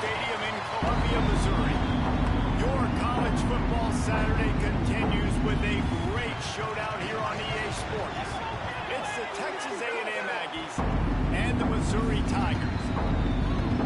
Stadium in Columbia, Missouri. Your college football Saturday continues with a great showdown here on EA Sports. It's the Texas A&M Aggies and the Missouri Tigers.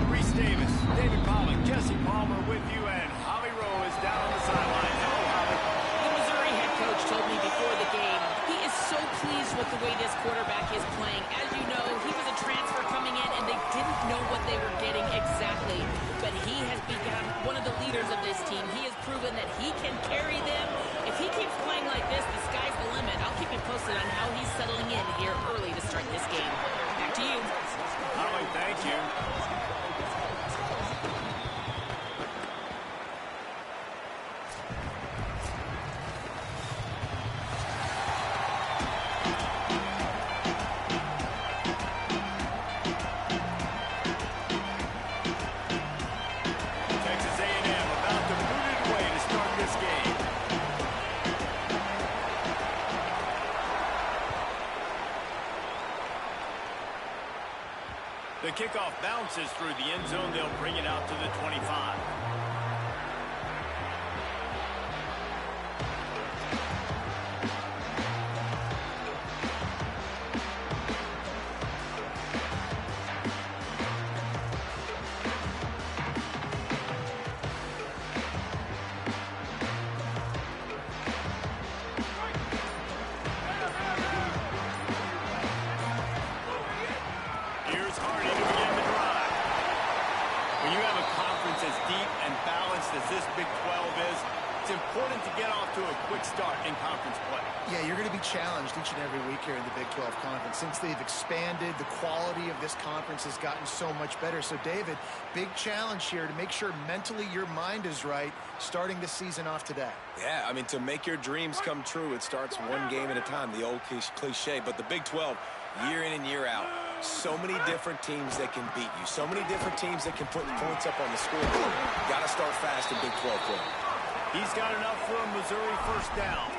Reese Davis, David Pollack, Jesse Palmer with you, and Holly Rowe is down on the sideline. Hello, Holly. The Missouri head coach told me before the game he is so pleased with the way this quarterback is playing. As you know, he was a transfer coming in, and they didn't know what they were getting exactly. But he has become one of the leaders of this team. He has proven that he can carry them. If he keeps playing like this, the sky's the limit. I'll keep you posted on how he's settling in here early to start this game. Back to you. Holly, thank you. The kickoff bounces through the end zone. They'll bring it out to the 25. As this Big 12 is, it's important to get off to a quick start in conference play. Yeah, you're going to be challenged each and every week here in the Big 12 Conference. Since they've expanded, the quality of this conference has gotten so much better. So, David, big challenge here to make sure mentally your mind is right starting the season off today. Yeah, I mean, to make your dreams come true, it starts one game at a time, the old cliche. But the Big 12, year in and year out, so many different teams that can beat you. So many different teams that can put points up on the scoreboard. Got to start fast in Big 12 play. He's got enough for a Missouri first down.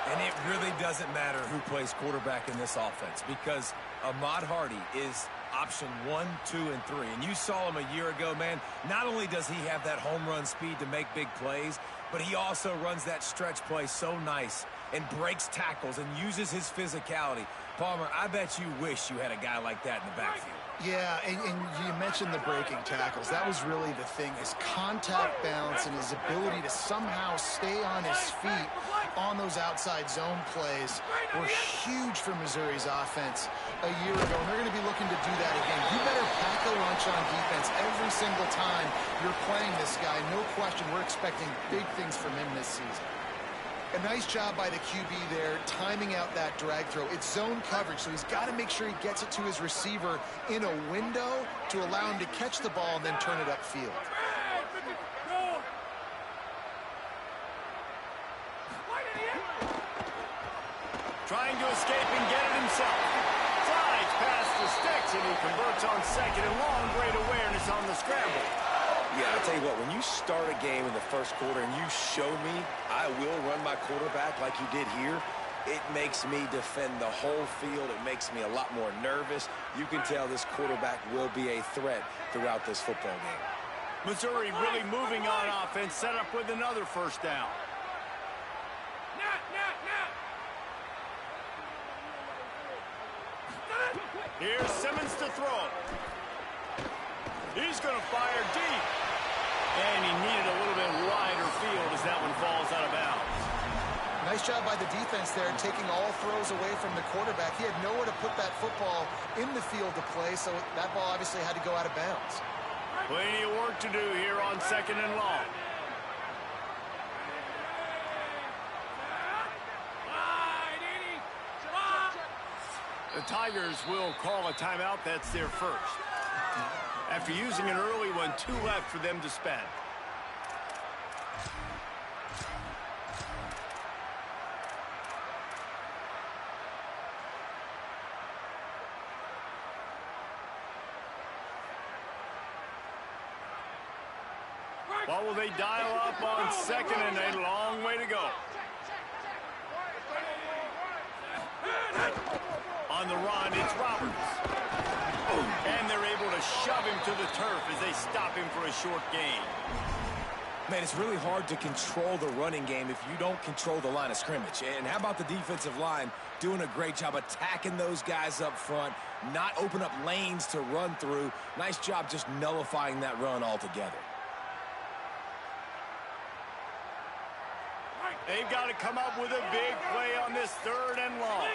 And it really doesn't matter who plays quarterback in this offense because Ahmad Hardy is option 1, 2, and 3. And you saw him a year ago, man. Not only does he have that home run speed to make big plays, but he also runs that stretch play so nice and breaks tackles and uses his physicality. Palmer, I bet you wish you had a guy like that in the backfield. Yeah, and you mentioned the breaking tackles. That was really the thing. His contact balance and his ability to somehow stay on his feet on those outside zone plays were huge for Missouri's offense a year ago, and they're going to be looking to do that again. You better pack a lunch on defense every single time you're playing this guy. No question, we're expecting big things from him this season. A nice job by the QB there, timing out that drag throw. It's zone coverage, so he's got to make sure he gets it to his receiver in a window to allow him to catch the ball and then turn it upfield. Trying to escape and get it himself. Slides past the sticks, and he converts on second and long. Great awareness on the scramble. Yeah, I'll tell you what, when you start a game in the first quarter and you show me I will run my quarterback like you did here, it makes me defend the whole field. It makes me a lot more nervous. You can tell this quarterback will be a threat throughout this football game. Missouri really moving on offense, set up with another first down. Here's Simmons to throw. He's going to fire deep. And he needed a little bit wider field as that one falls out of bounds. Nice job by the defense there, taking all throws away from the quarterback. He had nowhere to put that football in the field to play, so that ball obviously had to go out of bounds. Plenty of work to do here on second and long. The Tigers will call a timeout. That's their first. After using an early one, 2 left for them to spend. What will they dial up on second, and a long way to go? On the run, it's Roberts. And they're able to shove him to the turf as they stop him for a short gain. Man, it's really hard to control the running game if you don't control the line of scrimmage. And how about the defensive line doing a great job attacking those guys up front, not open up lanes to run through. Nice job just nullifying that run altogether. They've got to come up with a big play on this 3rd and long.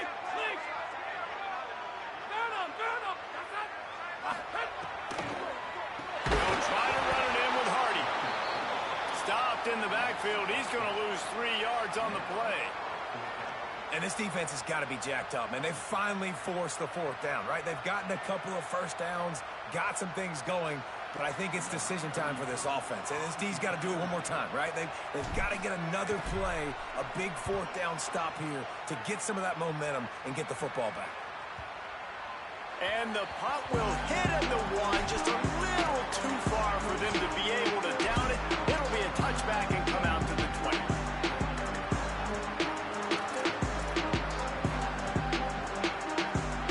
They'll try to run it in with Hardy. Stopped in the backfield. He's going to lose 3 yards on the play. And this defense has got to be jacked up, man. They've finally forced the 4th down, right? They've gotten a couple of first downs, got some things going, but I think it's decision time for this offense. And this D's got to do it one more time, right? They've got to get another play, a big 4th down stop here to get some of that momentum and get the football back. And the punt will hit at the 1, just a little too far for them to be able to down it. It'll be a touchback and come out to the 20.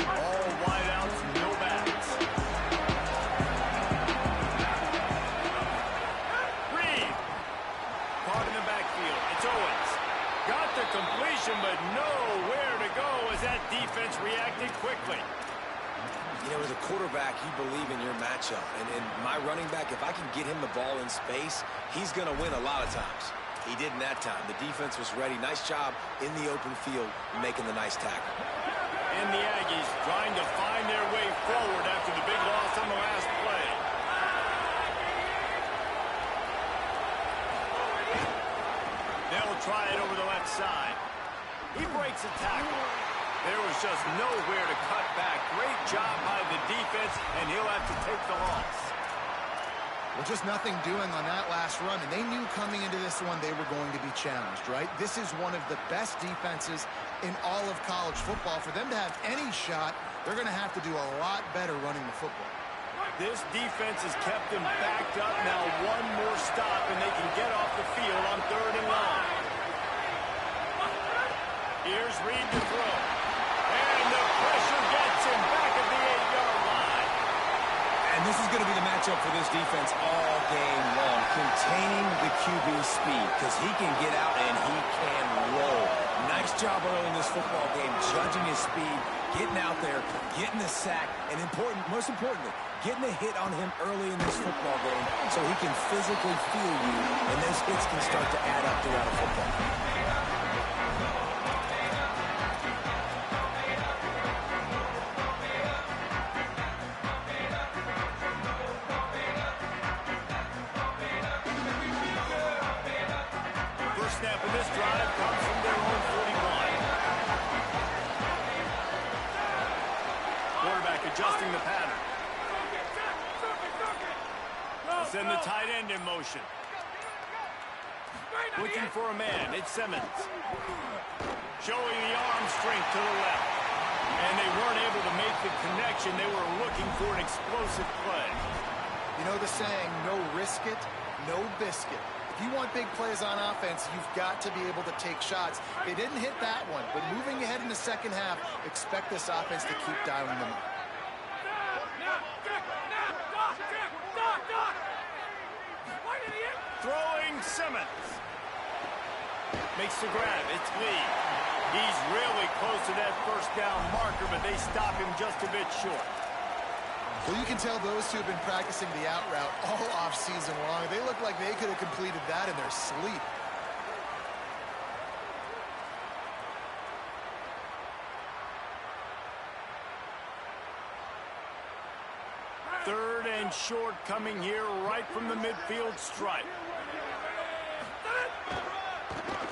All wideouts, no backs. Reed. Caught in the backfield. It's Owens. Got the completion, but nowhere to go as that defense reacted quickly. You know, as a quarterback, you believe in your matchup. And my running back, if I can get him the ball in space, he's going to win a lot of times. He did in that time. The defense was ready. Nice job in the open field making the nice tackle. And the Aggies trying to find their way forward after the big loss on the last play. They'll try it over the left side. He breaks a tackle. There was just nowhere to cut back. Great job by the defense, and he'll have to take the loss. Well, just nothing doing on that last run, and they knew coming into this one they were going to be challenged, right? This is one of the best defenses in all of college football. For them to have any shot, they're going to have to do a lot better running the football. This defense has kept them backed up. Now one more stop, and they can get off the field on 3rd and long. Here's Reed to throw. And the pressure gets him back at the 8-yard line. And this is going to be the matchup for this defense all game long, containing the QB speed, because he can get out and he can roll. Nice job early in this football game, judging his speed, getting out there, getting the sack, and most importantly, getting a hit on him early in this football game so he can physically feel you, and those hits can start to add up throughout a football game. Snap of this drive comes from their own 41. Quarterback adjusting the pattern. Send the tight end in motion. Looking for a man. It's Simmons. Showing the arm strength to the left. And they weren't able to make the connection. They were looking for an explosive play. You know the saying, no risk it, no biscuit. If you want big plays on offense, you've got to be able to take shots. They didn't hit that one, but moving ahead in the second half, expect this offense to keep dialing them up. Throwing Simmons. Makes the grab. It's Lee. He's really close to that 1st down marker, but they stop him just a bit short. Well, you can tell those two have been practicing the out route all off-season long. They look like they could have completed that in their sleep. Third and short coming here right from the midfield stripe.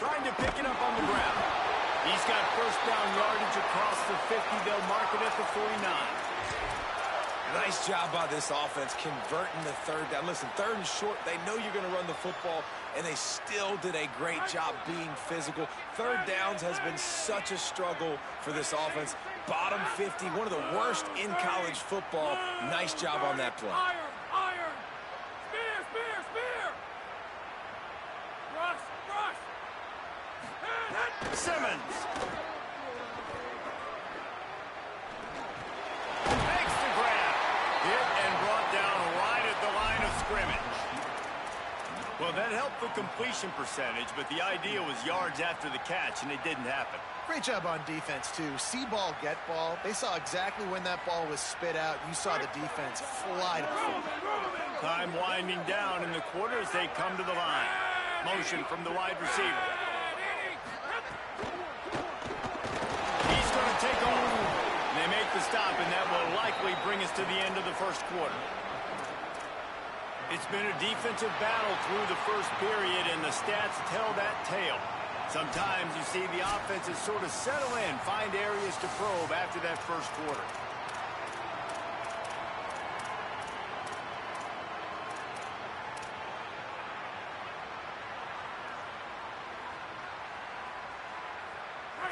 Trying to pick it up on the ground. He's got 1st down yardage across the 50. They'll mark it at the 49. Nice job by this offense converting the 3rd down. Listen, 3rd and short, they know you're going to run the football, and they still did a great job being physical. 3rd downs has been such a struggle for this offense. Bottom 50, one of the worst in college football. Nice job on that play. Iron! Spear! Rush! Simmons. Makes the grab. Well, that helped the completion percentage, but the idea was yards after the catch, and it didn't happen. Great job on defense, too. See ball, get ball. They saw exactly when that ball was spit out. You saw the defense fly to the football. Time winding down in the quarter as they come to the line. Motion from the wide receiver. He's going to take off. They make the stop, and that will likely bring us to the end of the first quarter. It's been a defensive battle through the first period, and the stats tell that tale. Sometimes you see the offenses sort of settle in, find areas to probe after that first quarter.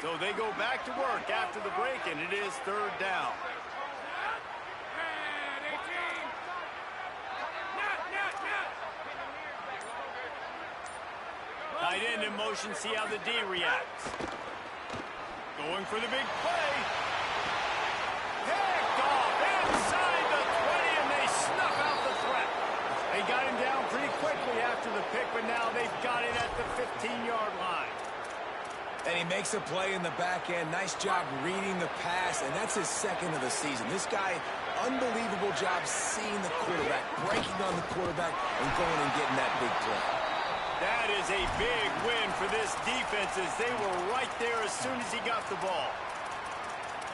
So they go back to work after the break, and it is third down. Tight end in motion, see how the D reacts. Going for the big play. Picked off inside the 20, and they snuff out the threat. They got him down pretty quickly after the pick, but now they've got it at the 15-yard line. And he makes a play in the back end. Nice job reading the pass, and that's his second of the season. This guy, unbelievable job seeing the quarterback, breaking on the quarterback, and going and getting that big play. That is a big win for this defense as they were right there as soon as he got the ball.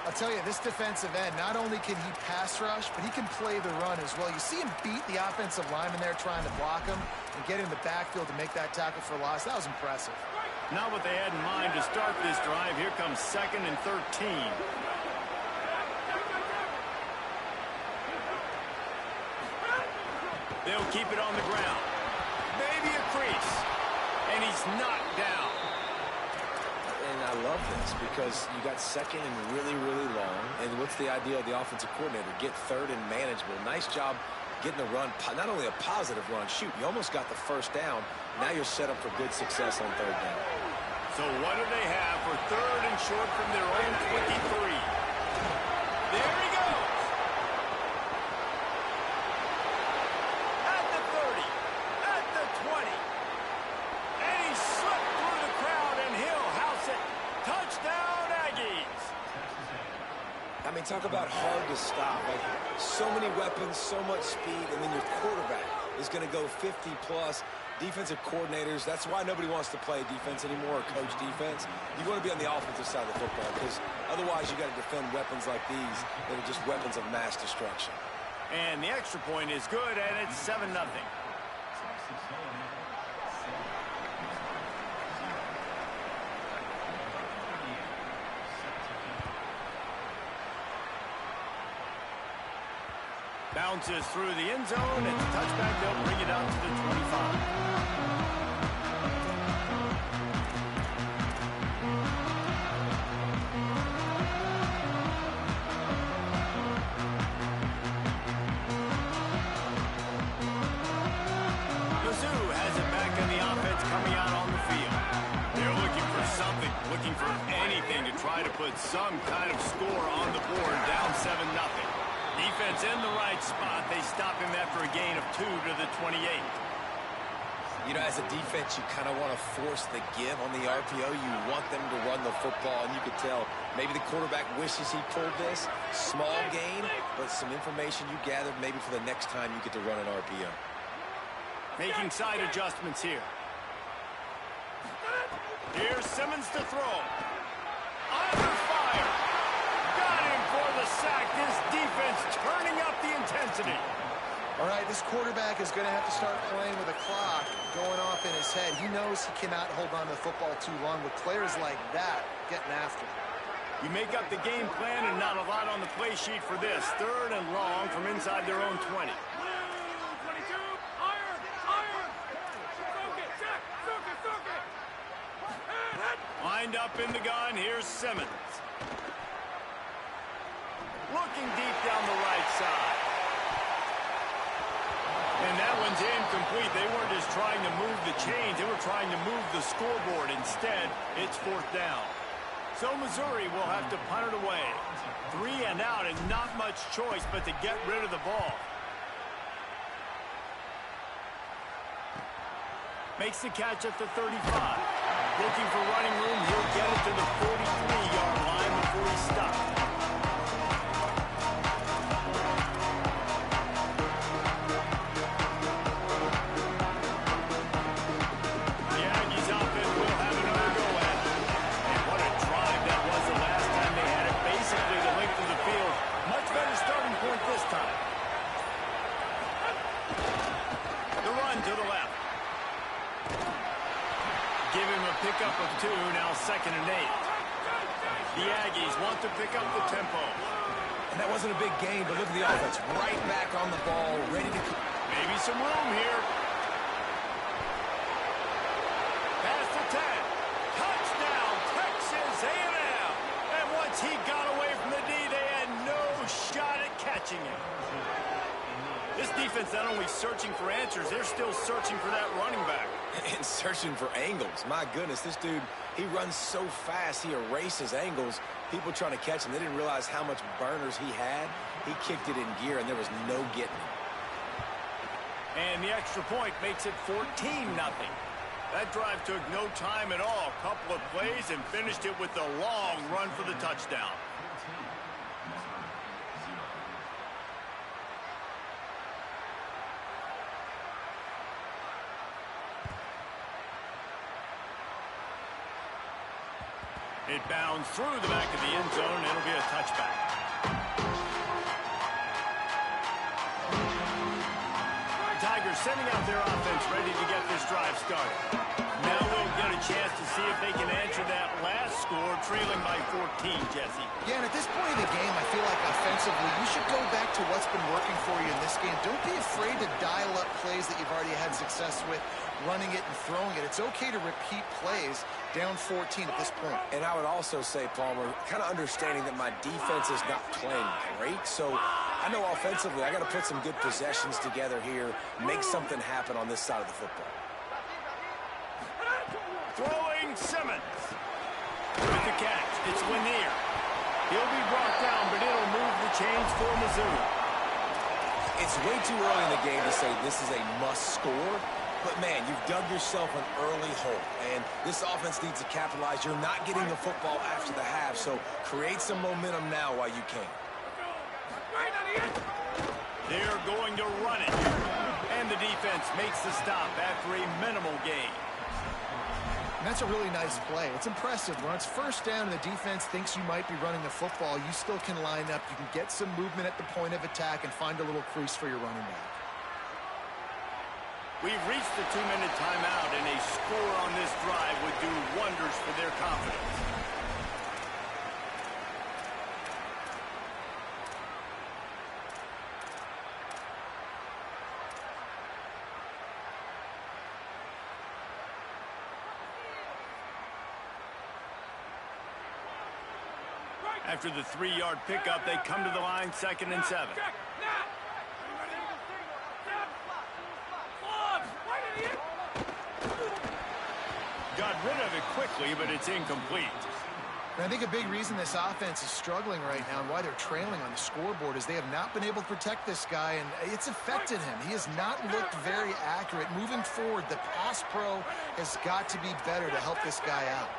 I'll tell you, this defensive end, not only can he pass rush, but he can play the run as well. You see him beat the offensive lineman there trying to block him and get in the backfield to make that tackle for loss. That was impressive. Not what they had in mind to start this drive. Here comes 2nd and 13. They'll keep it on the ground. Maybe a crease. And he's knocked down. And I love this because you got 2nd and really, really long. And what's the idea of the offensive coordinator? Get 3rd and manageable. Nice job getting a run, not only a positive run. Shoot, you almost got the first down. Now you're set up for good success on 3rd down. So what do they have for 3rd and short from their own 23? There he goes. At the 30. At the 20. And he slipped through the crowd, and he'll house it. Touchdown, Aggies. I mean, talk about hard to stop. Like, so many weapons, so much speed, and then your quarterback is going to go 50-plus. Defensive coordinators, that's why nobody wants to play defense anymore or coach defense. You want to be on the offensive side of the football because otherwise you got to defend weapons like these that are just weapons of mass destruction. And the extra point is good, and it's 7-0. Bounces through the end zone. It's a touchback. They'll bring it out to the 25. Some kind of score on the board, down 7-0. Defense in the right spot. They stop him after a gain of 2 to the 28. You know, as a defense, you kind of want to force the give on the RPO. You want them to run the football, and you could tell maybe the quarterback wishes he pulled this. Small gain, but some information you gathered maybe for the next time you get to run an RPO. Making side adjustments here. Here's Simmons to throw. Under fire. Got him for the sack. This defense turning up the intensity. All right, this quarterback is going to have to start playing with a clock going off in his head. He knows he cannot hold on to the football too long with players like that getting after him. You make up the game plan and not a lot on the play sheet for this. 3rd and long from inside their own 20. Lined up in the gun, here's Simmons. Looking deep down the right side. And that one's incomplete. They weren't just trying to move the chains, they were trying to move the scoreboard. Instead, it's 4th down. So Missouri will have to punt it away. 3 and out and not much choice but to get rid of the ball. Makes the catch at the 35. Looking for running room. He'll get it to the 43-yard line before he stops. The Aggies offense will have another go at it. And what a drive that was the last time they had it. Basically the length of the field. Much better starting point this time. The run to the left. Give him a pickup of 2, now 2nd and 8. The Aggies want to pick up the tempo. And that wasn't a big gain, but look at the offense. Right back on the ball, ready to... Maybe some room here. Pass to 10. Touchdown, Texas A&M. And once he got away from the D, they had no shot at catching him. This defense not only searching for answers, they're still searching for that running back. And searching for angles. My goodness, this dude, he runs so fast, he erases angles. People trying to catch him, they didn't realize how much burners he had. He kicked it in gear, and there was no getting him. And the extra point makes it 14-0. That drive took no time at all. A couple of plays and finished it with a long run for the touchdown. It bounds through the back of the end zone. It'll be a touchback. Tigers sending out their offense ready to get this drive started. Now we'll get a chance to see if they can answer that last score, trailing by 14, Jesse. Yeah, and at this point in the game, I feel like offensively, you should go back to what's been working for you in this game. Don't be afraid to dial up plays that you've already had success with, running it and throwing it. It's okay to repeat plays down 14 at this point. And I would also say, Palmer, kind of understanding that my defense is not playing great, so I know offensively I got to put some good possessions together here, make something happen on this side of the football. Throwing Simmons. With the catch, it's Lanier. He'll be brought down, but it'll move the chains for Missouri. It's way too early in the game to say this is a must score. But, man, you've dug yourself an early hole, and this offense needs to capitalize. You're not getting the football after the half, so create some momentum now while you can. They're going to run it. And the defense makes the stop after a minimal gain. And that's a really nice play. It's impressive. When it's first down and the defense thinks you might be running the football, you still can line up. You can get some movement at the point of attack and find a little crease for your running back. We've reached the 2-minute timeout, and a score on this drive would do wonders for their confidence. After the 3-yard pickup, they come to the line, 2nd and 7. Got rid of it quickly, but it's incomplete. And I think a big reason this offense is struggling right now and why they're trailing on the scoreboard is they have not been able to protect this guy, and it's affected him. He has not looked very accurate. Moving forward, the pass pro has got to be better to help this guy out.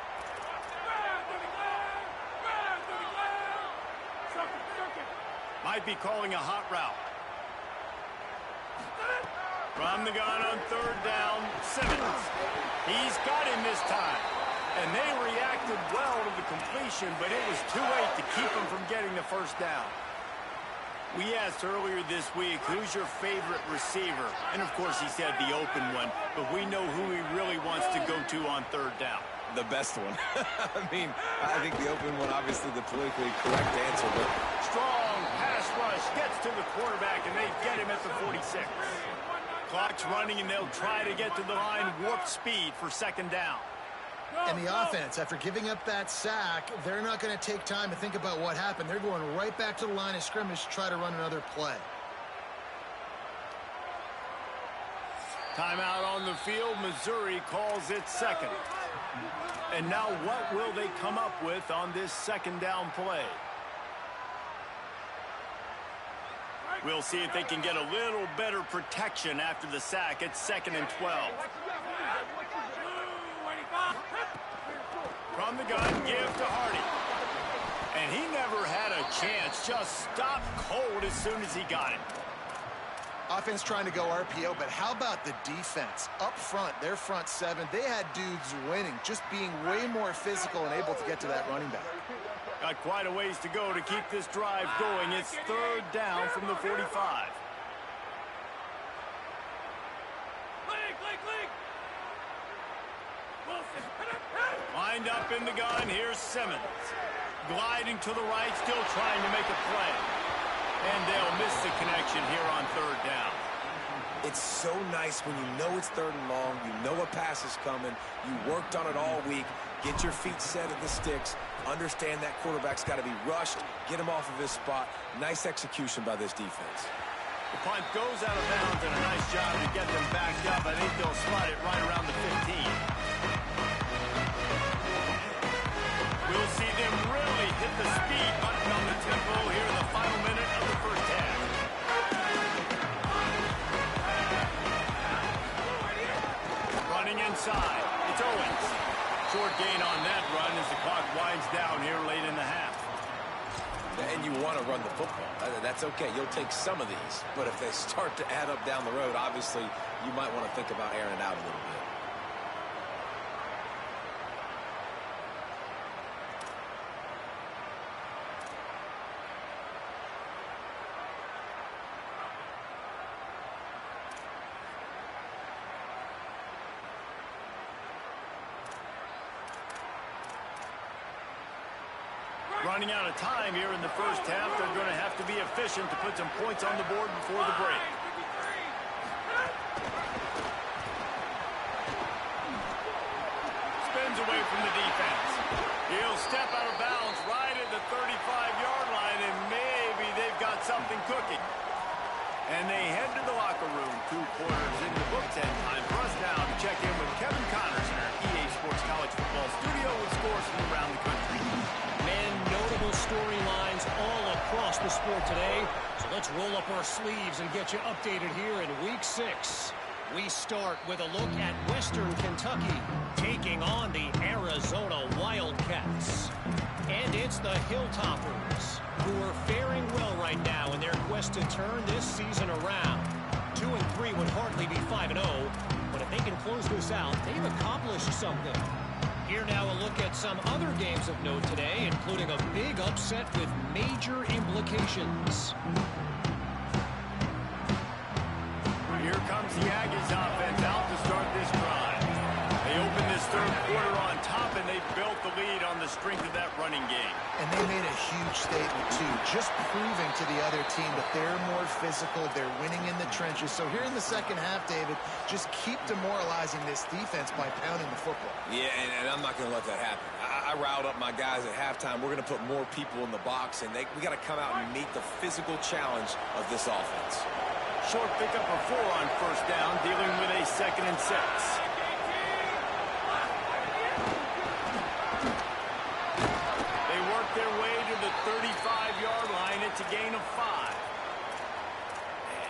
Might be calling a hot route. From the gun on 3rd down, Simmons. He's got him this time. And they reacted well to the completion, but it was too late to keep him from getting the first down. We asked earlier this week, who's your favorite receiver? And, of course, he said the open one, but we know who he really wants to go to on 3rd down. The best one. I mean, I think the open one, obviously the politically correct answer, but Strong pass rush gets to the quarterback, and they get him at the 46. Clock's running, and they'll try to get to the line, warp speed for 2nd down. And the offense, after giving up that sack, they're not going to take time to think about what happened. They're going right back to the line of scrimmage to try to run another play. Timeout on the field. Missouri calls it 2nd. And now what will they come up with on this 2nd down play? We'll see if they can get a little better protection after the sack. It's 2nd and 12. From the gun, give to Hardy. And he never had a chance. Just stopped cold as soon as he got it. Offense trying to go RPO, but how about the defense? Up front, their front seven, they had dudes winning, just being way more physical and able to get to that running back. Got quite a ways to go to keep this drive going. It's third down from the 45. Lined up in the gun, here's Simmons. Gliding to the right, still trying to make a play. And they'll miss the connection here on third down. It's so nice when you know it's third and long, you know a pass is coming, you worked on it all week, get your feet set at the sticks, understand that quarterback's got to be rushed, get him off of his spot. Nice execution by this defense. The punt goes out of bounds, and a nice job to get them backed up. I think they'll slide it right around the 15. We'll see them really hit the speed button on the tempo here in the final minute of the first half. Running inside, it's Owens. Short gain on that run as the clock winds down here late in the half. And you want to run the football. That's okay. You'll take some of these. But if they start to add up down the road, obviously, you might want to think about airing it out a little bit. Running out of time here in the first half. They're going to have to be efficient to put some points on the board before the break. Spins away from the defense. He'll step out of bounds right at the 35-yard line, and maybe they've got something cooking. And they head to the locker room. 2 quarters in the books, and time for us now to check in with Kevin Connors in our EA Sports College Football studio with scores from around the country. Notable storylines all across the sport today. So let's roll up our sleeves and get you updated here in Week 6. We start with a look at Western Kentucky taking on the Arizona Wildcats. And it's the Hilltoppers who are faring well right now in their quest to turn this season around. 2-3 would hardly be 5-0, but if they can close this out, they've accomplished something. Here now a look at some other games of note today, including a big upset with major implications. Here comes the Aggies offense out to start this drive. They open this third quarter on top, and they built the lead on the strength of that running game. And they made a huge statement, too, just proving to the other team that they're more physical, they're winning in the trenches. So here in the second half, David, just keep demoralizing this defense by pounding the football. Yeah, and I'm not going to let that happen. I riled up my guys at halftime. We're going to put more people in the box, and we got to come out and meet the physical challenge of this offense. Short pickup of 4 on first down, dealing with a 2nd and 6. They work their way to the 35-yard line. It's a gain of 5.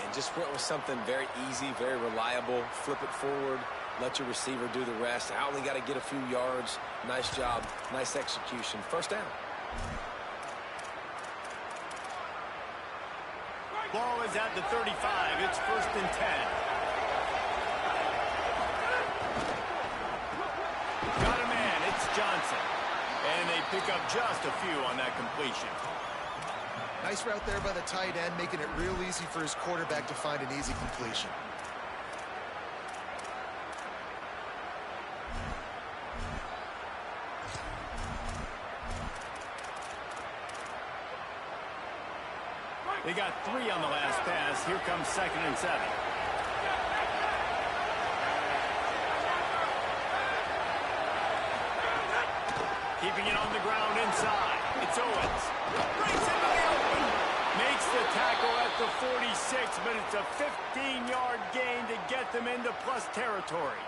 And just went with something very easy, very reliable. Flip it forward, let your receiver do the rest. I only got to get a few yards. Nice job, nice execution. First down. Ball is at the 35. It's 1st and 10. Got a man. It's Johnson. And they pick up just a few on that completion. Nice route there by the tight end, making it real easy for his quarterback to find an easy completion. They got 3 on the last pass. Here comes 2nd and 7. Keeping it on the ground inside. It's Owens. Breaks into the open. Makes the tackle at the 46, but it's a 15-yard gain to get them into plus territory.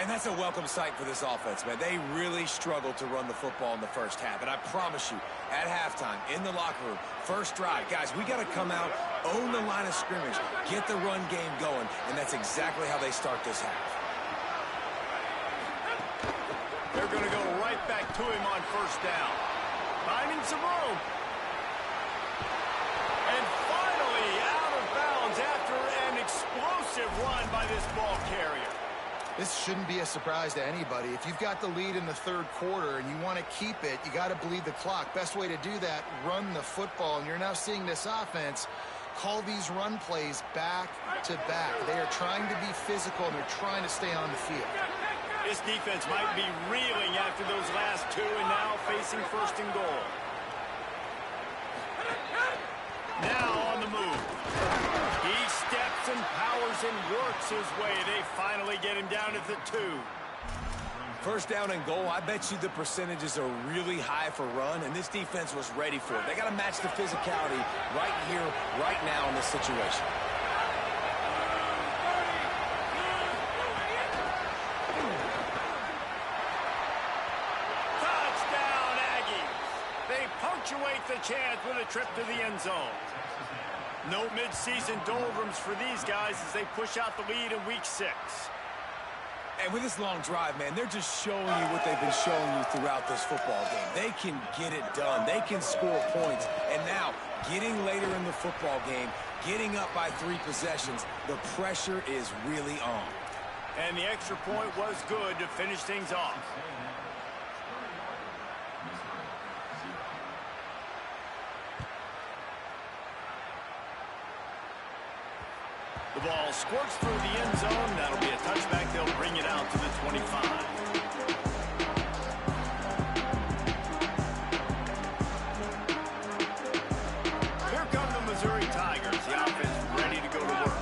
And that's a welcome sight for this offense, man. They really struggled to run the football in the first half. And I promise you, at halftime, in the locker room, first drive, guys, we got to come out, own the line of scrimmage, get the run game going, and that's exactly how they start this half. to him on first down. Finding some room. And finally out of bounds after an explosive run by this ball carrier. This shouldn't be a surprise to anybody. If you've got the lead in the third quarter and you want to keep it, you got to bleed the clock. Best way to do that, run the football. And you're now seeing this offense call these run plays back to back. They are trying to be physical, and they're trying to stay on the field. This defense might be reeling after those last two and now facing first and goal. Now on the move. He steps and powers and works his way. They finally get him down at the 2. First down and goal, I bet you the percentages are really high for run, and this defense was ready for it. They got to match the physicality right here, right now in this situation. Touchdown, Aggies! They punctuate the chance with a trip to the end zone. No midseason doldrums for these guys as they push out the lead in Week 6. And with this long drive, man, they're just showing you what they've been showing you throughout this football game. They can get it done. They can score points. And now, getting later in the football game, getting up by 3 possessions, the pressure is really on. And the extra point was good to finish things off. The ball squirts through the end zone. That'll be a touchback. They'll bring it out to the 25. Here come the Missouri Tigers. The offense ready to go to work.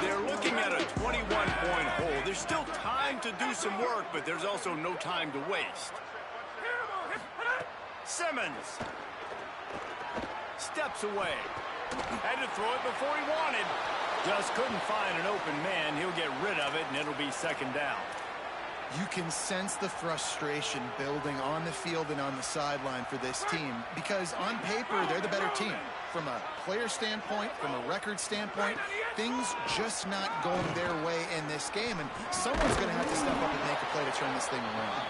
They're looking at a 21-point hole. There's still time to do some work, but there's also no time to waste. Simmons steps away. Had to throw it before he wanted. Just couldn't find an open man. He'll get rid of it, and it'll be second down. You can sense the frustration building on the field and on the sideline for this team because on paper, they're the better team. From a player standpoint, from a record standpoint, things just not going their way in this game, and someone's going to have to step up and make a play to turn this thing around.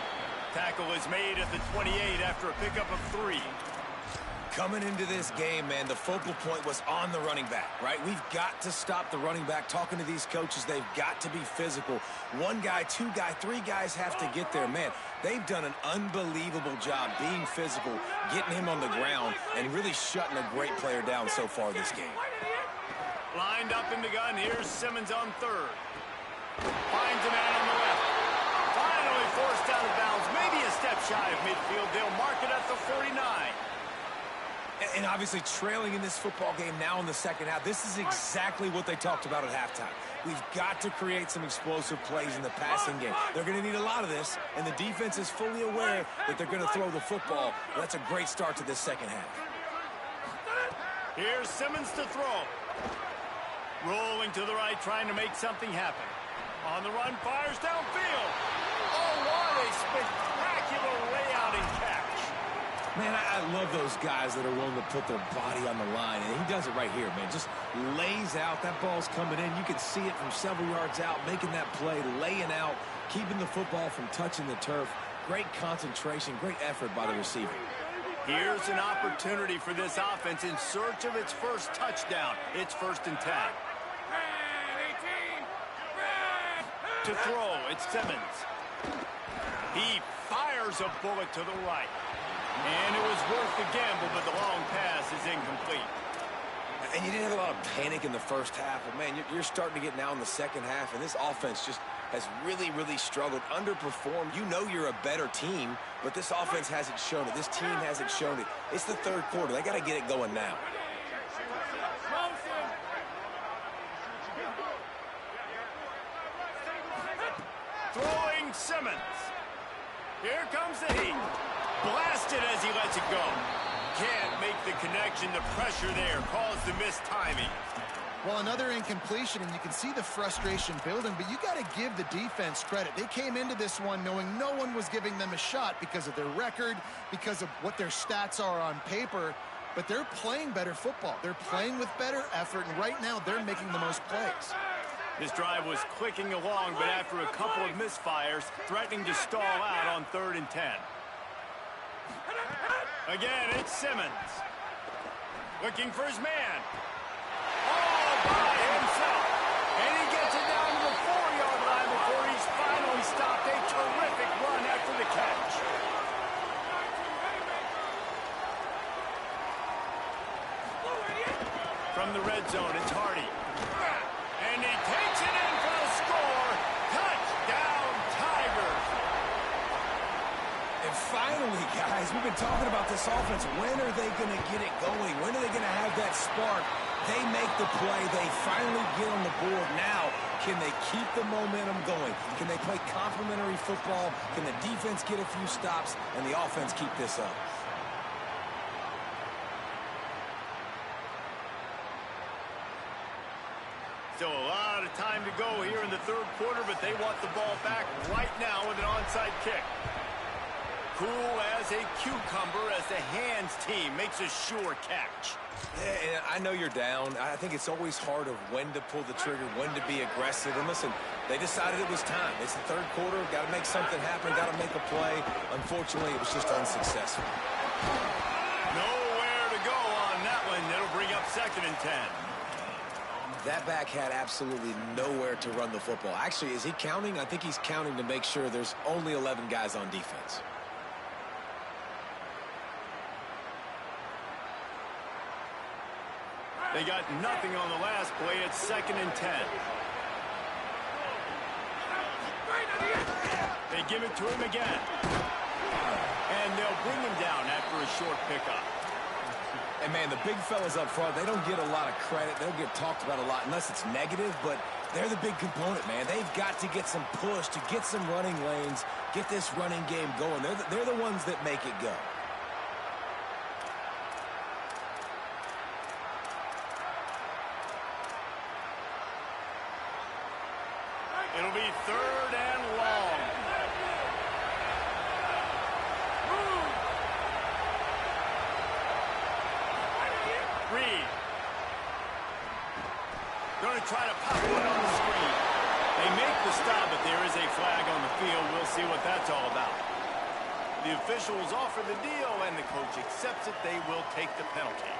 Tackle is made at the 28 after a pickup of 3. Coming into this game, man, the focal point was on the running back, right? We've got to stop the running back. Talking to these coaches, they've got to be physical. 1 guy, 2 guy, 3 guys have to get there. Man, they've done an unbelievable job being physical, getting him on the ground, and really shutting a great player down so far this game. Lined up in the gun. Here's Simmons on 3rd. Finds a man on the left. Finally forced out of bounds. Maybe a step shy of midfield. They'll mark it at the 49. And obviously trailing in this football game now in the second half, this is exactly what they talked about at halftime. We've got to create some explosive plays in the passing game. They're going to need a lot of this, and the defense is fully aware that they're going to throw the football. That's a great start to this second half. Here's Simmons to throw. Rolling to the right, trying to make something happen. On the run, fires downfield. Oh, what a spectacular layout and catch. Man, I love those guys that are willing to put their body on the line, and he does it right here, man. Just lays out. That ball's coming in. You can see it from several yards out, making that play, laying out, keeping the football from touching the turf. Great concentration, great effort by the receiver. Here's an opportunity for this offense in search of its first touchdown. It's 1st and 10. To throw, it's Simmons. He fires a bullet to the right. And it was worth the gamble, but the long pass is incomplete. And you didn't have a lot of panic in the first half, but, man, you're starting to get now in the second half, and this offense just has really, really struggled, underperformed. You know you're a better team, but this offense hasn't shown it. This team hasn't shown it. It's the third quarter. They got to get it going now. Throwing Simmons. Here comes the heat. Blasted as he lets it go. Can't make the connection. The pressure there caused the missed timing. Well, another incompletion, and you can see the frustration building, but you got to give the defense credit. They came into this one knowing no one was giving them a shot because of their record, because of what their stats are on paper, but they're playing better football. They're playing with better effort, and right now they're making the most plays. This drive was clicking along, but after a couple of misfires, threatening to stall out on 3rd and 10. Again, it's Simmons. Looking for his man. All by himself. And he gets it down to the 4-yard line before he's finally stopped. A terrific run after the catch. From the red zone, it's Hardy. And he takes it in for the score. Touchdown, Tigers. And finally, guys, we've been talking about this offense. When are they going to get it going? When are they going to have that spark? They make the play. They finally get on the board. Now, can they keep the momentum going? Can they play complementary football? Can the defense get a few stops and the offense keep this up? Still a lot of time to go here in the third quarter, but they want the ball back right now with an onside kick. Cool as a cucumber as the hands team makes a sure catch. Yeah, I know you're down. I think it's always hard of when to pull the trigger, when to be aggressive. And listen, they decided it was time. It's the third quarter. Got to make something happen. Got to make a play. Unfortunately, it was just unsuccessful. Nowhere to go on that one. That'll bring up 2nd and 10. That back had absolutely nowhere to run the football. Actually, is he counting? I think he's counting to make sure there's only 11 guys on defense. They got nothing on the last play. It's 2nd and 10. They give it to him again. And they'll bring him down after a short pickup. And, man, the big fellas up front, they don't get a lot of credit. They don't get talked about a lot unless it's negative, but they're the big component, man. They've got to get some push, to get some running lanes, get this running game going. They're the ones that make it go. It'll be 3rd and long. Reed. Going to try to pop one on the screen. They make the stop, but there is a flag on the field. We'll see what that's all about. The officials offer the deal, and the coach accepts it. They will take the penalty.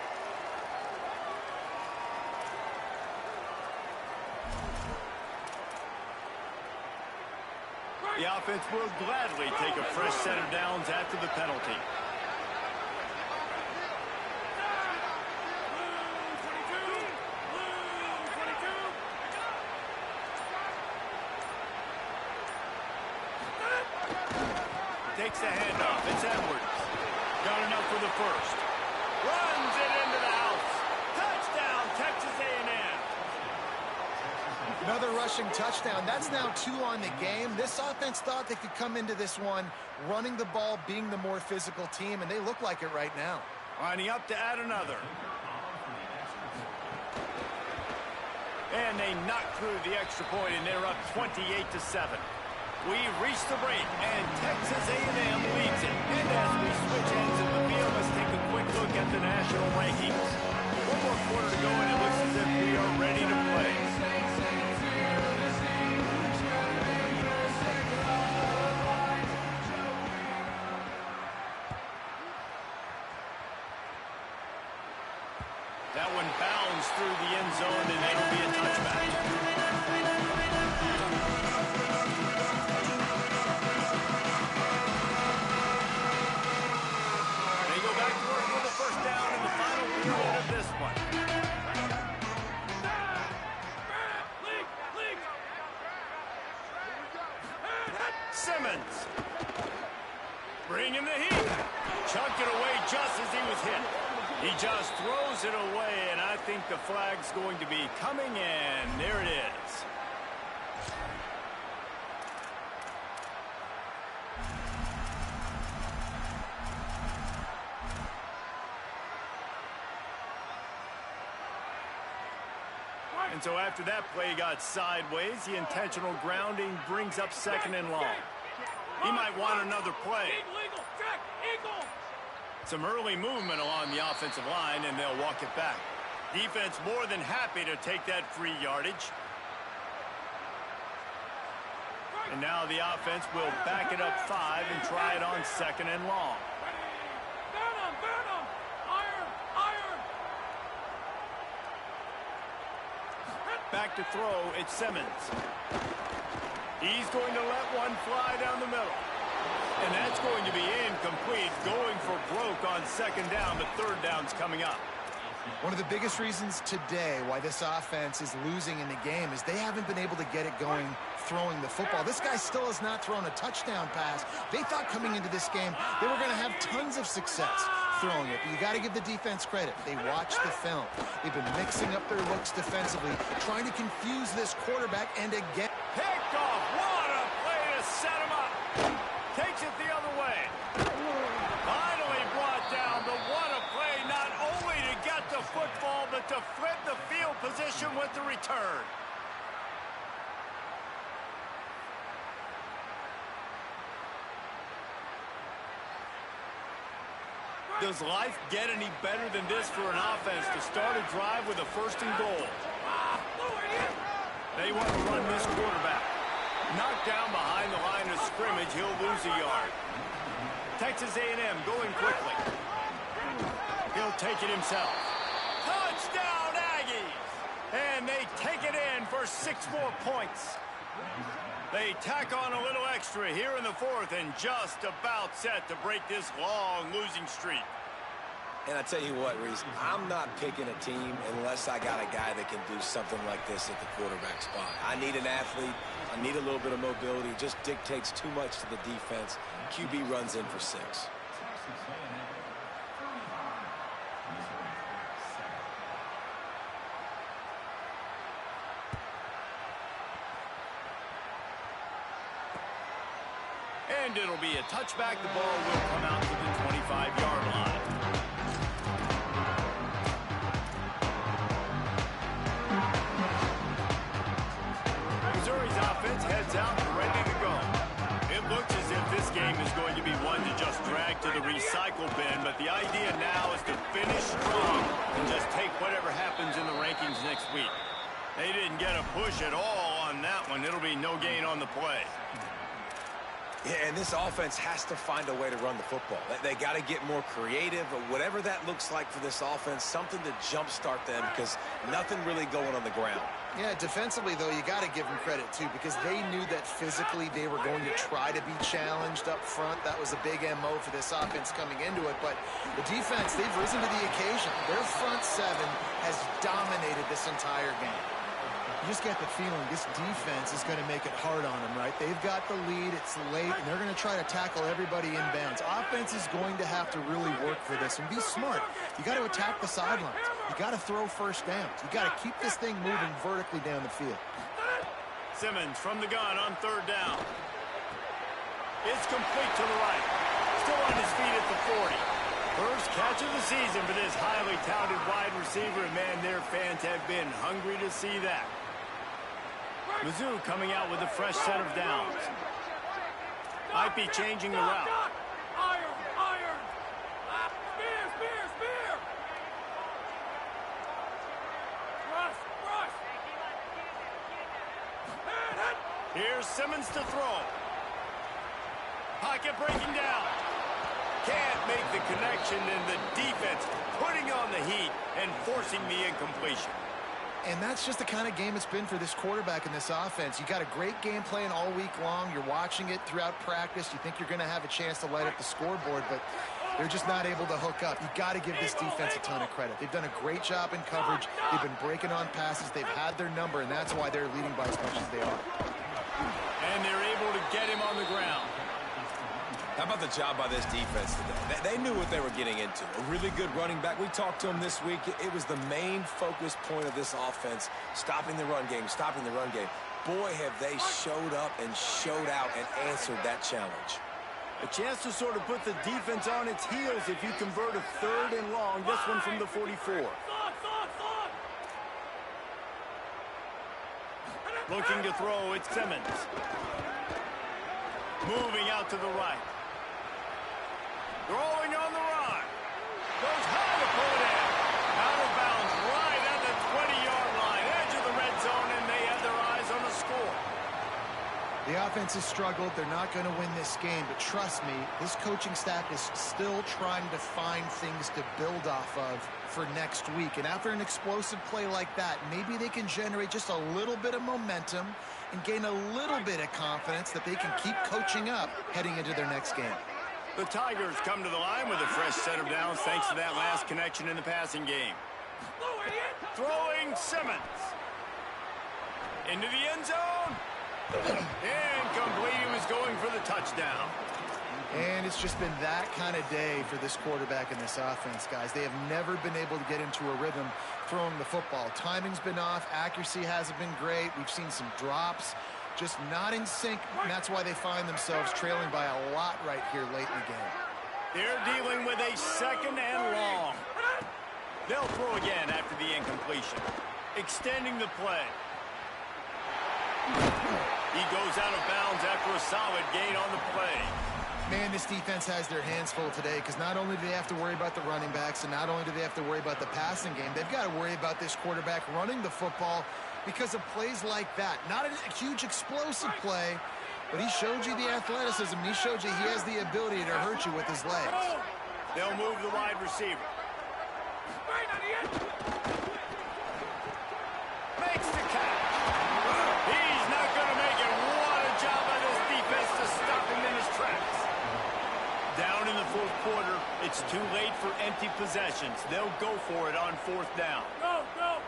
The offense will gladly take a fresh set of downs after the penalty. Takes the handoff. It's Edwards. Got enough for the first. Runs it into the house. Touchdown, Texas A&M. Another rushing touchdown. That's now 2 on the game. This offense thought they could come into this one running the ball, being the more physical team, and they look like it right now. Lining up to add another. And they knock through the extra point, and they're up 28-7. We've reached the break, and Texas A&M leads it. And as we switch ends of the field, let's take a quick look at the national rankings. 1 more quarter to go, and it looks as if we are ready to play. That one bounds through the end zone, and it'll be a touchback. Simmons. Bringing the heat. Chucked it away just as he was hit. He just throws it away, and I think the flag's going to be coming, and there it is. And so after that play got sideways, the intentional grounding brings up 2nd and long. He might want another play. Some early movement along the offensive line, and they'll walk it back. Defense more than happy to take that free yardage. And now the offense will back it up 5 and try it on 2nd and long. Back to throw, it's Simmons. He's going to let one fly down the middle. And that's going to be incomplete, going for broke on second down, but third down's coming up. One of the biggest reasons today why this offense is losing in the game is they haven't been able to get it going throwing the football. This guy still has not thrown a touchdown pass. They thought coming into this game they were going to have tons of success throwing it. But you got to give the defense credit. They watched the film. They've been mixing up their looks defensively, trying to confuse this quarterback, and again. Picked off. What a play to set him up. Takes it the other way. Finally brought down. But what a play, not only to get the football, but to flip the field position with the return. Does life get any better than this for an offense to start a drive with a first and goal? They want to run this quarterback. Knocked down behind the line of scrimmage, he'll lose a yard. Texas A&M going quickly. He'll take it himself. Touchdown, Aggies! And they take it in for 6 more points. They tack on a little extra here in the fourth and just about set to break this long losing streak. And I tell you what, Reese, I'm not picking a team unless I got a guy that can do something like this at the quarterback spot. I need an athlete. I need a little bit of mobility. It just dictates too much to the defense. QB runs in for 6. And it'll be a touchback. The ball will come out to the 25-yard line. Missouri's offense heads out and ready to go. It looks as if this game is going to be one to just drag to the recycle bin, but the idea now is to finish strong and just take whatever happens in the rankings next week. They didn't get a push at all on that one. It'll be no gain on the play. Yeah, and this offense has to find a way to run the football. They got to get more creative, or whatever that looks like for this offense, something to jumpstart them, because nothing really going on the ground. Yeah, defensively, though, you got to give them credit, too, because they knew that physically they were going to try to be challenged up front. That was a big MO for this offense coming into it. But the defense, they've risen to the occasion. Their front seven has dominated this entire game. You just get the feeling this defense is going to make it hard on them, right? They've got the lead, it's late, and they're going to try to tackle everybody in bounds. Offense is going to have to really work for this and be smart. You got to attack the sidelines. You got to throw first downs. You got to keep this thing moving vertically down the field. Simmons from the gun on third down. It's complete to the right. Still on his feet at the 40. First catch of the season for this highly touted wide receiver, and man, their fans have been hungry to see that. Mizzou coming out with a fresh set of downs. Might be changing the route. Here's Simmons to throw. Pocket breaking down. Can't make the connection, and the defense putting on the heat and forcing the incompletion. And that's just the kind of game it's been for this quarterback in this offense. You got a great game plan all week long. You're watching it throughout practice. You think you're going to have a chance to light up the scoreboard, but they're just not able to hook up. You got to give this defense a ton of credit. They've done a great job in coverage. They've been breaking on passes. They've had their number, and that's why they're leading by as much as they are. And they're able to get him on the ground. How about the job by this defense today? They knew what they were getting into. A really good running back. We talked to him this week. It was the main focus point of this offense, stopping the run game, stopping the run game. Boy, have they showed up and showed out and answered that challenge. A chance to sort of put the defense on its heels if you convert a third and long. This one from the 44. Looking to throw, it's Simmons. Moving out to the right. Throwing on the run. Goes high to pull it in. Out of bounds right at the 20-yard line. Edge of the red zone, and they have their eyes on the score. The offense has struggled. They're not going to win this game, but trust me, this coaching staff is still trying to find things to build off of for next week. And after an explosive play like that, maybe they can generate just a little bit of momentum and gain a little bit of confidence that they can keep coaching up heading into their next game. The Tigers come to the line with a fresh set of downs thanks to that last connection in the passing game. Throwing Simmons. Into the end zone. Incomplete. He was going for the touchdown. And it's just been that kind of day for this quarterback and this offense, guys. They have never been able to get into a rhythm throwing the football. Timing's been off. Accuracy hasn't been great. We've seen some drops. Just not in sync, and that's why they find themselves trailing by a lot right here late in the game. They're dealing with a second and long. They'll throw again after the incompletion. Extending the play. He goes out of bounds after a solid gain on the play. Man, this defense has their hands full today because not only do they have to worry about the running backs and not only do they have to worry about the passing game, they've got to worry about this quarterback running the football because of plays like that. Not a huge explosive play, but he showed you the athleticism. He showed you he has the ability to hurt you with his legs. They'll move the wide receiver. Makes the catch. He's not going to make it. What a job by this defense to stop him in his tracks. Down in the fourth quarter, it's too late for empty possessions. They'll go for it on fourth down. Go, go.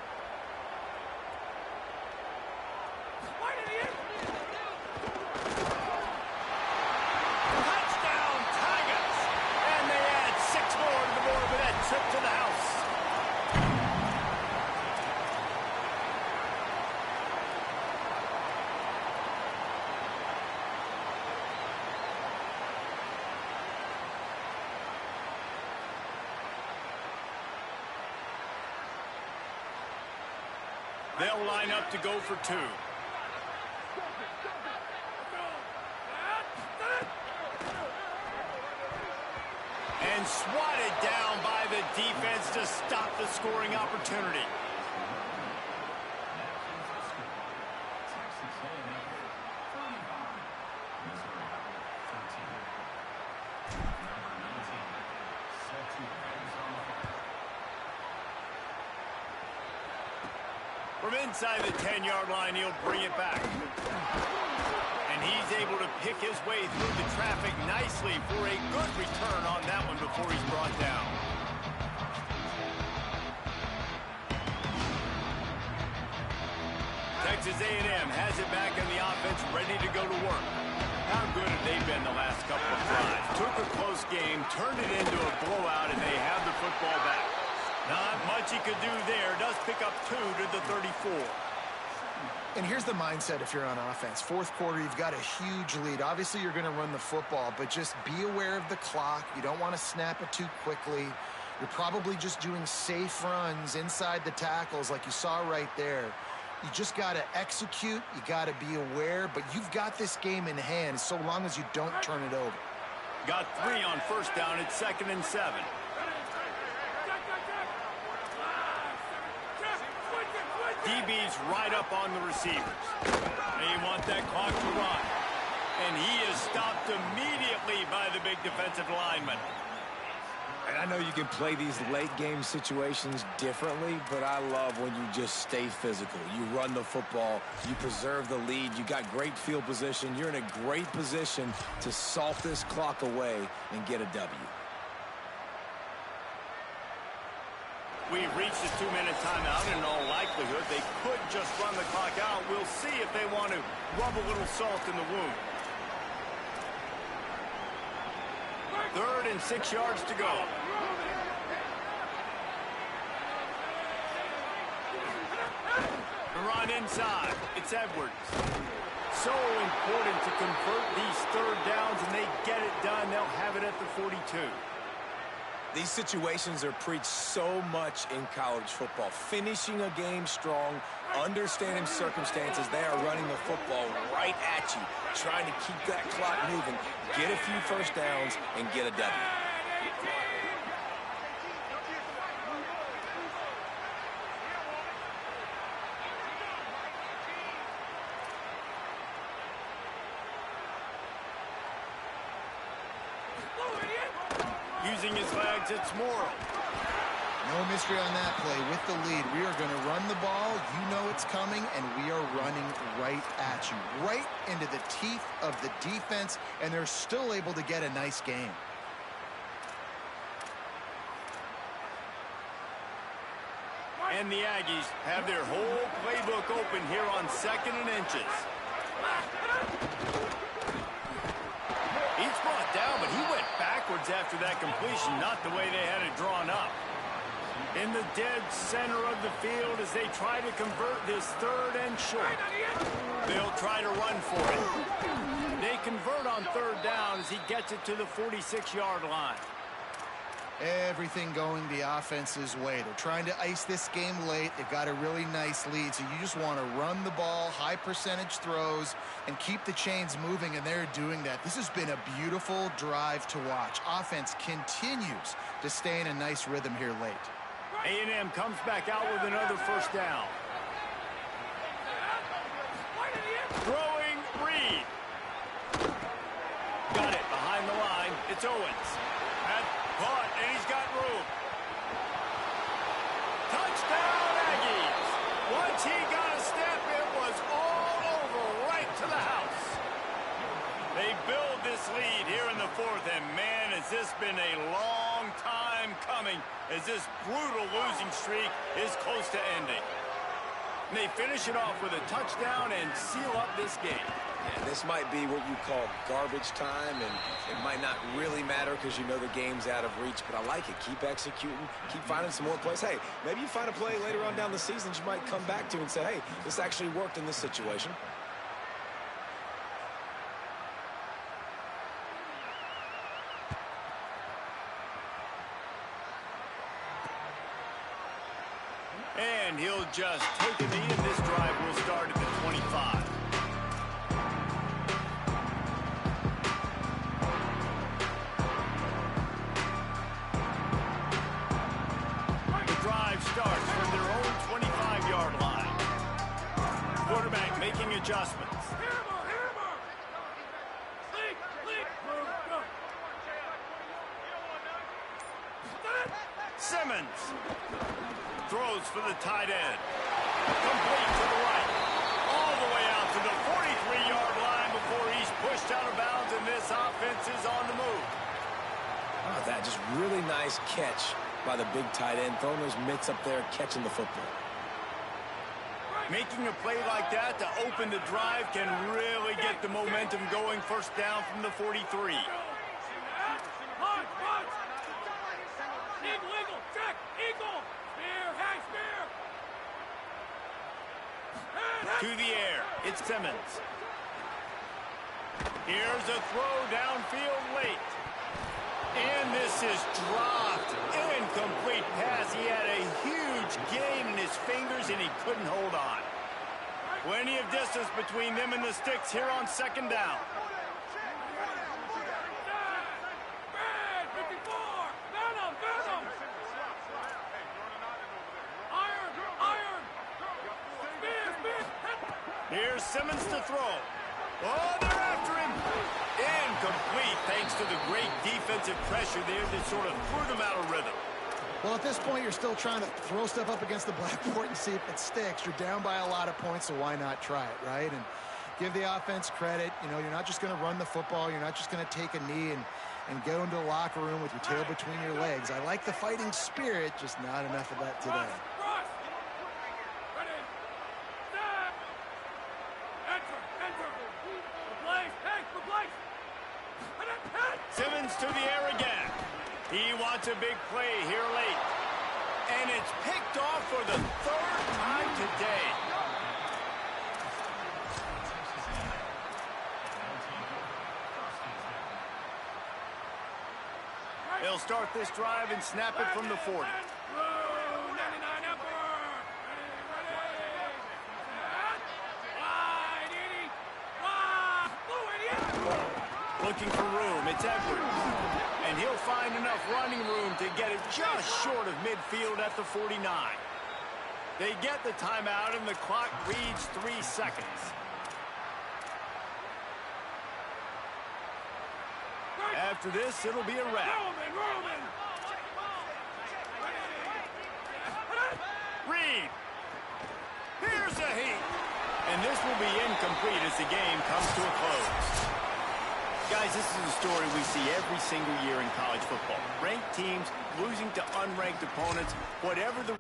Touchdown, Tigers. And they add 6 more to the board with that trip to the house. They'll line up to go for 2. And swatted down by the defense to stop the scoring opportunity. From inside the 10-yard line, he'll bring it back. And he's able to pick his way through the traffic nicely for a good return on that one before he's brought down. Texas A&M has it back in the offense, ready to go to work. How good have they been the last couple of drives? Took a close game, turned it into a blowout, and they have the football back. Not much he could do there. Does pick up 2 to the 34. And here's the mindset if you're on offense. Fourth quarter, you've got a huge lead. Obviously, you're going to run the football, but just be aware of the clock. You don't want to snap it too quickly. You're probably just doing safe runs inside the tackles like you saw right there. You just got to execute. You got to be aware, but you've got this game in hand so long as you don't turn it over. Got 3 on first down. It's 2nd and 7. DB's right up on the receivers. They want that clock to run. And he is stopped immediately by the big defensive lineman. And I know you can play these late game situations differently, but I love when you just stay physical. You run the football, you preserve the lead, you got great field position, you're in a great position to salt this clock away and get a W. We've reached the 2-minute timeout. In all likelihood, they could just run the clock out. We'll see if they want to rub a little salt in the wound. 3rd and 6 yards to go. The run inside. It's Edwards. So important to convert these 3rd downs, and they get it done. They'll have it at the 42. These situations are preached so much in college football. Finishing a game strong, understanding circumstances. They are running the football right at you, trying to keep that clock moving, get a few first downs, and get a W. using his legs. It's Morrow. No mystery on that play. With the lead, we are going to run the ball. You know it's coming, and we are running right at you, right into the teeth of the defense, and they're still able to get a nice game. And the Aggies have their whole playbook open here on 2nd and inches. He's brought down, but he went backwards after that completion, not the way they had it drawn up. In the dead center of the field as they try to convert this 3rd and short. They'll try to run for it. They convert on 3rd down as he gets it to the 46-yard line. Everything going the offense's way. They're trying to ice this game late. They've got a really nice lead, so you just want to run the ball, high percentage throws, and keep the chains moving, and they're doing that. This has been a beautiful drive to watch. Offense continues to stay in a nice rhythm here late. A&M comes back out with another 1st down. Throwing Reed. Got it behind the line. It's Owens. Caught, and he's got room. Touchdown, Aggies. Once he got a step, it was all over right to the house. They build this lead here in the 4th, and man, has this been a long time coming as this brutal losing streak is close to ending. And they finish it off with a touchdown and seal up this game. Yeah, this might be what you call garbage time, and it might not really matter because you know the game's out of reach, but I like it. Keep executing, keep finding some more plays. Hey, maybe you find a play later on down the season you might come back to and say, hey, this actually worked in this situation. And he'll just take a knee, and this drive will start at the 25. The drive starts from their own 25-yard line. Quarterback making adjustments. Simmons throws for the tight end. Complete to the right. All the way out to the 43-yard line before he's pushed out of bounds, and this offense is on the move. Oh, that just really nice catch by the big tight end, throwing those mitts up there, catching the football. Making a play like that to open the drive can really get the momentum going. 1st down from the 43. To the air, it's Simmons. Here's a throw downfield late. And this is dropped. Incomplete pass. He had a huge gain in his fingers, and he couldn't hold on. Plenty of distance between them and the sticks here on 2nd down. Here's Simmons to throw. Oh, they're after him. Incomplete thanks to the great defensive pressure there that sort of threw them out of rhythm. Well, at this point, you're still trying to throw stuff up against the blackboard and see if it sticks. You're down by a lot of points, so why not try it, right? And give the offense credit. You know, you're not just going to run the football. You're not just going to take a knee and go into the locker room with your tail between your legs. I like the fighting spirit, just not enough of that today. Simmons to the air again. He wants a big play here late. And it's picked off for the 3rd time today. They'll start this drive and snap it from the 40. Looking for room, it's Edwards. And he'll find enough running room to get it just short of midfield at the 49. They get the timeout, and the clock reads 3 seconds. After this, it'll be a wrap. Reed. Here's a heat. And this will be incomplete as the game comes to a close. Guys, this is a story we see every single year in college football. Ranked teams losing to unranked opponents, whatever the